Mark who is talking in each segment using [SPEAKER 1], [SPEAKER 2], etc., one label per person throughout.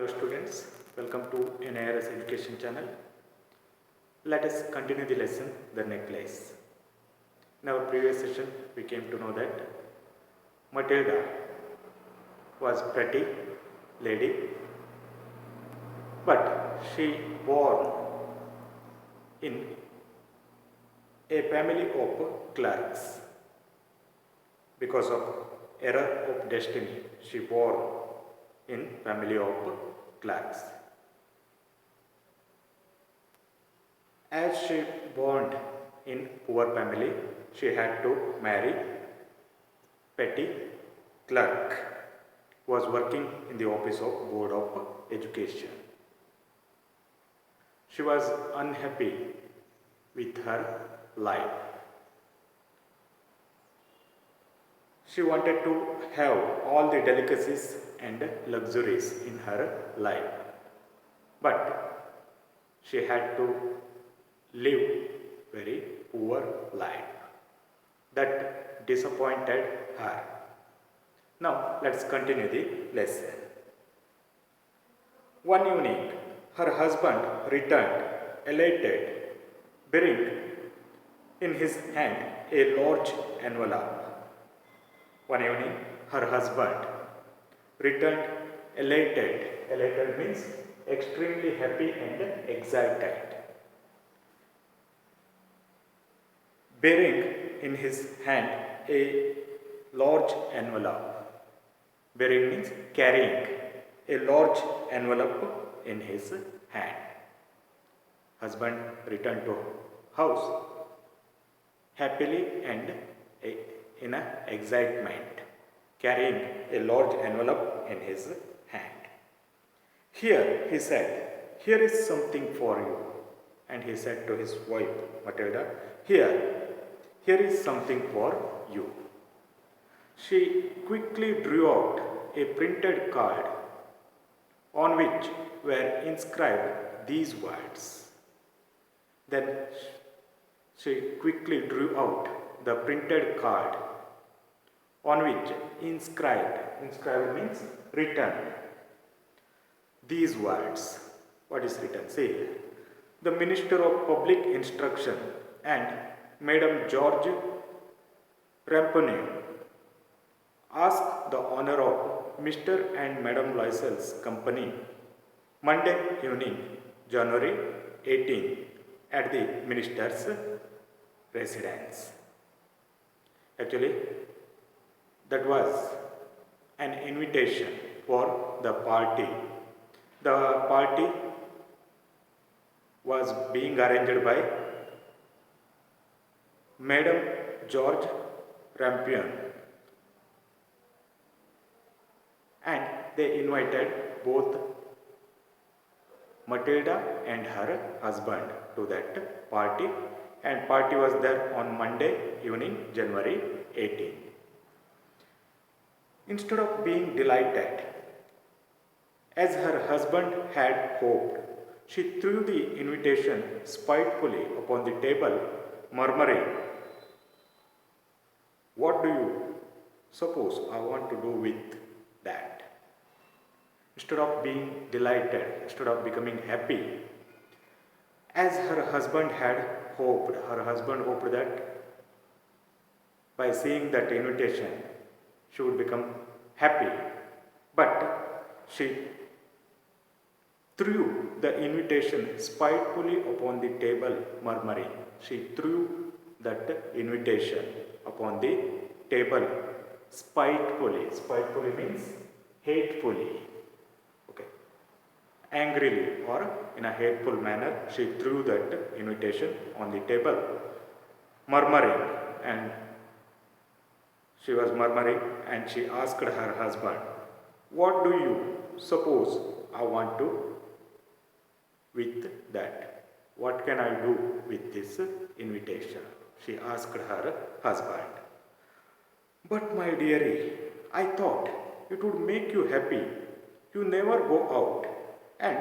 [SPEAKER 1] Hello students, welcome to NIRS education channel. Let us continue the lesson, the necklace. In our previous session, we came to know that Matilda was pretty lady, but she born in a family of clerks. Because of error of destiny, she born in family of clerks. As she born in poor family, she had to marry petty clerk who was working in the office of Board of Education. She was unhappy with her life. She wanted to have all the delicacies and luxuries in her life, but she had to live very poor life. That disappointed her. Now let's continue the lesson. One evening, her husband returned elated, bearing in his hand a large envelope. One evening, her husband returned elated. Elated means extremely happy and excited. Bearing in his hand a large envelope. Bearing means carrying a large envelope in his hand. Husband returned to house happily and in excitement, carrying a large envelope in his hand. Here, he said, here is something for you. And he said to his wife, Matilda, here is something for you. She quickly drew out a printed card on which were inscribed these words. Then she quickly drew out the printed card on which inscribed means written, these words. What is written? See, the Minister of Public Instruction and Madam George Ramponneau ask the honor of Mr. and Madam Loisel's company Monday evening, January 18, at the Minister's residence. Actually, that was an invitation for the party. The party was being arranged by Madam George Ramponneau, and they invited both Matilda and her husband to that party, and party was there on Monday evening, January 18. Instead of being delighted, as her husband had hoped, she threw the invitation spitefully upon the table, murmuring, "What do you suppose I want to do with that?" Instead of being delighted, instead of becoming happy, as her husband had hoped, her husband hoped that by seeing that invitation, she would become happy, but she threw the invitation spitefully upon the table, murmuring. She threw that invitation upon the table spitefully. Spitefully means hatefully. Okay. Angrily or in a hateful manner, she threw that invitation on the table, murmuring, and she was murmuring, and she asked her husband, "What do you suppose I want to with that? What can I do with this invitation?" She asked her husband. "But my dearie, I thought it would make you happy. You never go out, and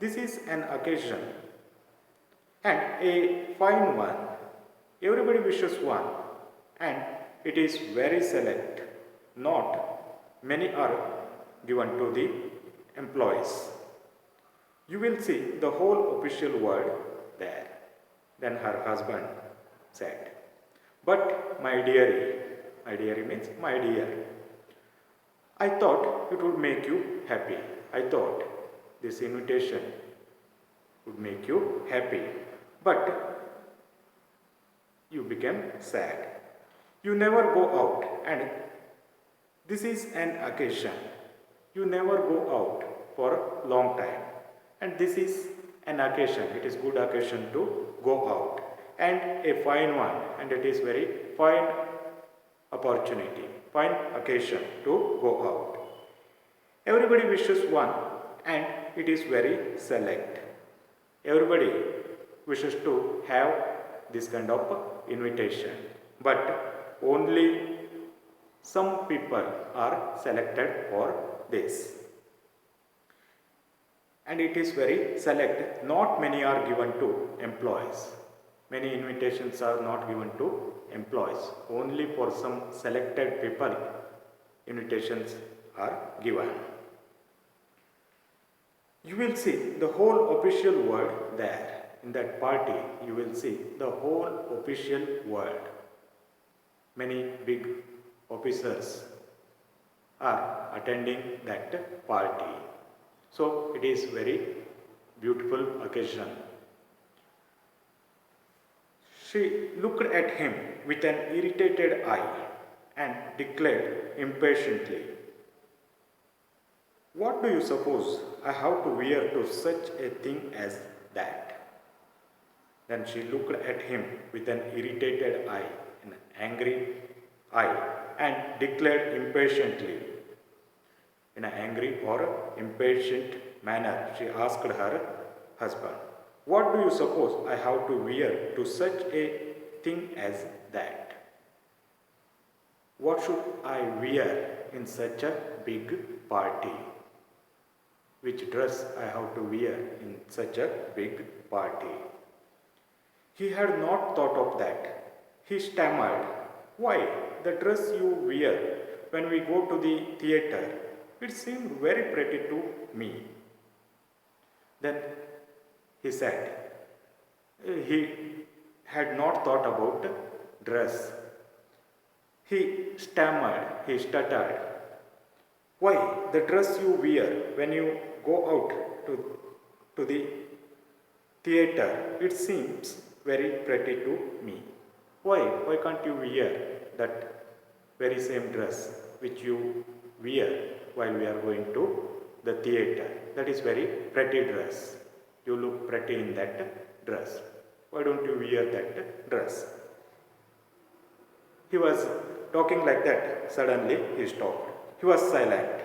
[SPEAKER 1] this is an occasion, and a fine one. Everybody wishes one, and it is very select. Not many are given to the employees. You will see the whole official word there. Then her husband said, but my dearie means my dear, I thought it would make you happy. I thought this invitation would make you happy. But you became sad. You never go out, and this is an occasion. You never go out for a long time, and this is an occasion. It is good occasion to go out, and a fine one, and it is very fine opportunity, fine occasion to go out. Everybody wishes one, and it is very select. Everybody wishes to have this kind of invitation, but only some people are selected for this. And it is very select. Not many are given to employees. Many invitations are not given to employees. Only for some selected people invitations are given. You will see the whole official world there. In that party, you will see the whole official world. Many big officers are attending that party. So it is very beautiful occasion. She looked at him with an irritated eye and declared impatiently, what do you suppose I have to wear to such a thing as that? Then she looked at him with an irritated eye, an angry eye, and declared impatiently. In an angry or impatient manner, she asked her husband, what do you suppose I have to wear to such a thing as that? What should I wear in such a big party? Which dress I have to wear in such a big party? He had not thought of that. He stammered, why, the dress you wear when we go to the theatre, it seemed very pretty to me. Then he said, he had not thought about dress. He stammered, he stuttered, why, the dress you wear when you go out to the theatre, it seems very pretty to me. Why can't you wear that very same dress which you wear while we are going to the theatre? That is very pretty dress. You look pretty in that dress. Why don't you wear that dress? He was talking like that. Suddenly he stopped. He was silent,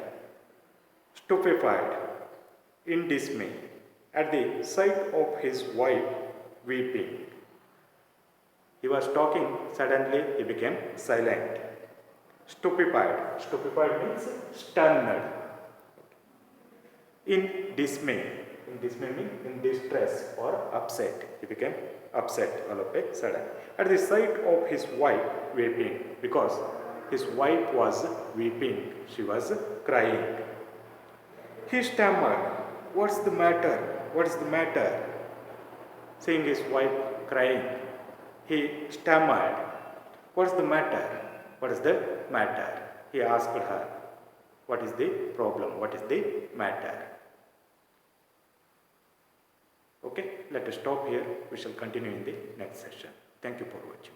[SPEAKER 1] stupefied, in dismay at the sight of his wife weeping. He was talking, suddenly he became silent. Stupefied. Stupefied means stunned. In dismay. In dismay means in distress or upset. He became upset all of a sudden. At the sight of his wife weeping, because his wife was weeping, she was crying. He stammered, what's the matter? What is the matter? Seeing his wife crying, he stammered, what's the matter? What is the matter? He asked her, what is the problem? What is the matter? Okay, let us stop here. We shall continue in the next session. Thank you for watching.